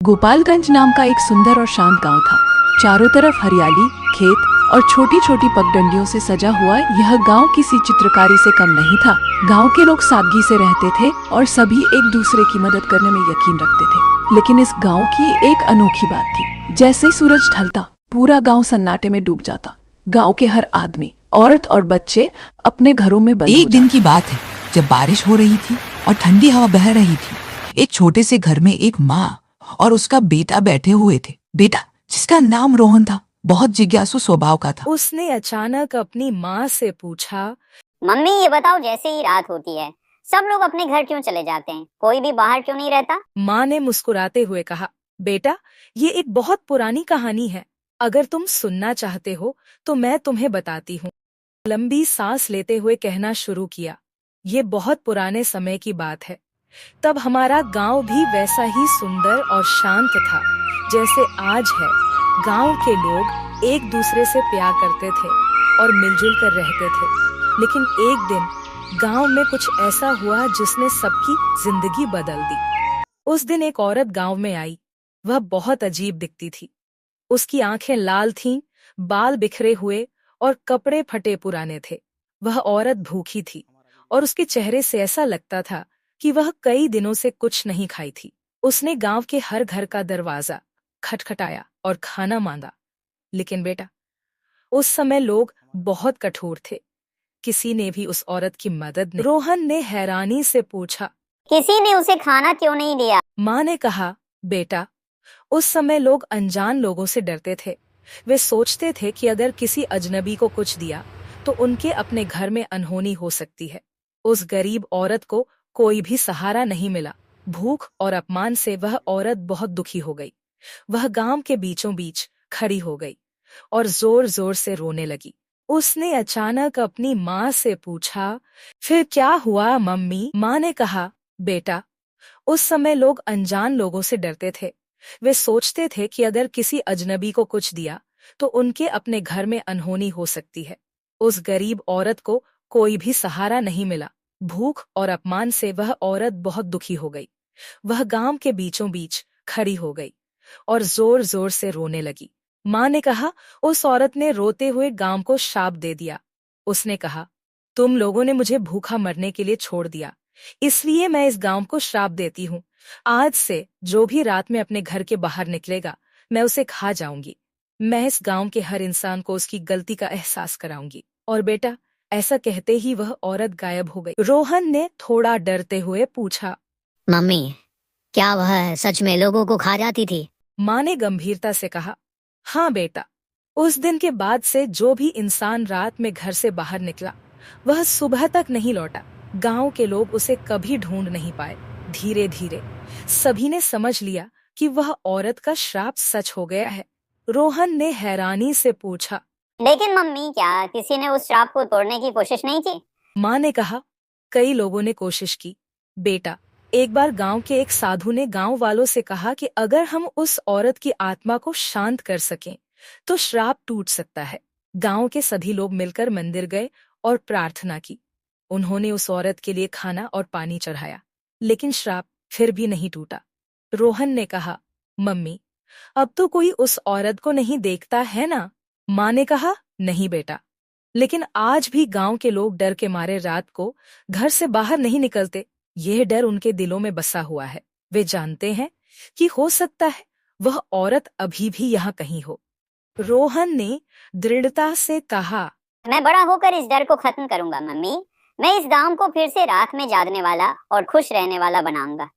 गोपालगंज नाम का एक सुंदर और शांत गांव था। चारों तरफ हरियाली, खेत और छोटी छोटी पगडंडियों से सजा हुआ यह गांव किसी चित्रकारी से कम नहीं था। गांव के लोग सादगी से रहते थे और सभी एक दूसरे की मदद करने में यकीन रखते थे। लेकिन इस गांव की एक अनोखी बात थी। जैसे ही सूरज ढलता, पूरा गांव सन्नाटे में डूब जाता। गांव के हर आदमी, औरत और बच्चे अपने घरों में बंद हो एक दिन की बात है, जब बारिश हो रही थी और ठंडी हवा बह रही थी। एक छोटे से घर में एक माँ और उसका बेटा बैठे हुए थे। बेटा, जिसका नाम रोहन था, बहुत जिज्ञासु स्वभाव का था। उसने अचानक अपनी माँ से पूछा, मम्मी ये बताओ, जैसे ही रात होती है सब लोग अपने घर क्यों चले जाते हैं? कोई भी बाहर क्यों नहीं रहता? माँ ने मुस्कुराते हुए कहा, बेटा, ये एक बहुत पुरानी कहानी है। अगर तुम सुनना चाहते हो तो मैं तुम्हें बताती हूँ। लंबी सांस लेते हुए कहना शुरू किया, ये बहुत पुराने समय की बात है। तब हमारा गांव भी वैसा ही सुंदर और शांत था जैसे आज है। गांव के लोग एक दूसरे से प्यार करते थे और मिलजुल कर रहते थे। लेकिन एक दिन गांव में कुछ ऐसा हुआ जिसने सबकी जिंदगी बदल दी। उस दिन एक औरत गांव में आई। वह बहुत अजीब दिखती थी। उसकी आंखें लाल थीं, बाल बिखरे हुए और कपड़े फटे पुराने थे। वह औरत भूखी थी और उसके चेहरे से ऐसा लगता था कि वह कई दिनों से कुछ नहीं खाई थी। उसने गांव के हर घर का दरवाजा खटखटाया और खाना मांगा। लेकिन बेटा, उस समय लोग बहुत कठोर थे। किसी ने भी उस औरत की मदद नहीं। रोहन ने हैरानी से पूछा, किसी ने उसे खाना क्यों नहीं दिया? माँ ने कहा, बेटा, उस समय लोग अनजान लोगों से डरते थे। वे सोचते थे कि अगर किसी अजनबी को कुछ दिया तो उनके अपने घर में अनहोनी हो सकती है। उस गरीब औरत को कोई भी सहारा नहीं मिला। भूख और अपमान से वह औरत बहुत दुखी हो गई। वह गांव के बीचों बीच खड़ी हो गई और जोर जोर से रोने लगी। उसने अचानक अपनी माँ से पूछा, फिर क्या हुआ मम्मी? माँ ने कहा, बेटा, उस समय लोग अनजान लोगों से डरते थे। वे सोचते थे कि अगर किसी अजनबी को कुछ दिया तो उनके अपने घर में अनहोनी हो सकती है। उस गरीब औरत को कोई भी सहारा नहीं मिला। भूख और अपमान से वह औरत बहुत दुखी हो गई। वह गांव के बीचों बीच खड़ी हो गई और जोर जोर से रोने लगी। माँ ने कहा, उस औरत ने रोते हुए गांव को शाप दे दिया। उसने कहा, तुम लोगों ने मुझे भूखा मरने के लिए छोड़ दिया, इसलिए मैं इस गांव को श्राप देती हूँ। आज से जो भी रात में अपने घर के बाहर निकलेगा, मैं उसे खा जाऊंगी। मैं इस गांव के हर इंसान को उसकी गलती का एहसास कराऊंगी। और बेटा, ऐसा कहते ही वह औरत गायब हो गई। रोहन ने थोड़ा डरते हुए पूछा, मम्मी, क्या वह सच में लोगों को खा जाती थी? माँ ने गंभीरता से कहा, हाँ बेटा, उस दिन के बाद से जो भी इंसान रात में घर से बाहर निकला, वह सुबह तक नहीं लौटा। गांव के लोग उसे कभी ढूंढ नहीं पाए। धीरे धीरे सभी ने समझ लिया कि वह औरत का श्राप सच हो गया है। रोहन ने हैरानी से पूछा, लेकिन मम्मी, क्या किसी ने उस श्राप को तोड़ने की कोशिश नहीं की? माँ ने कहा, कई लोगों ने कोशिश की बेटा। एक बार गांव के एक साधु ने गांव वालों से कहा कि अगर हम उस औरत की आत्मा को शांत कर सकें तो श्राप टूट सकता है। गांव के सभी लोग मिलकर मंदिर गए और प्रार्थना की। उन्होंने उस औरत के लिए खाना और पानी चढ़ाया, लेकिन श्राप फिर भी नहीं टूटा। रोहन ने कहा, मम्मी, अब तो कोई उस औरत को नहीं देखता है ना? माँ ने कहा, नहीं बेटा, लेकिन आज भी गांव के लोग डर के मारे रात को घर से बाहर नहीं निकलते। यह डर उनके दिलों में बसा हुआ है। वे जानते हैं कि हो सकता है वह औरत अभी भी यहाँ कहीं हो। रोहन ने दृढ़ता से कहा, मैं बड़ा होकर इस डर को खत्म करूंगा मम्मी। मैं इस गांव को फिर से रात में जागने वाला और खुश रहने वाला बनाऊंगा।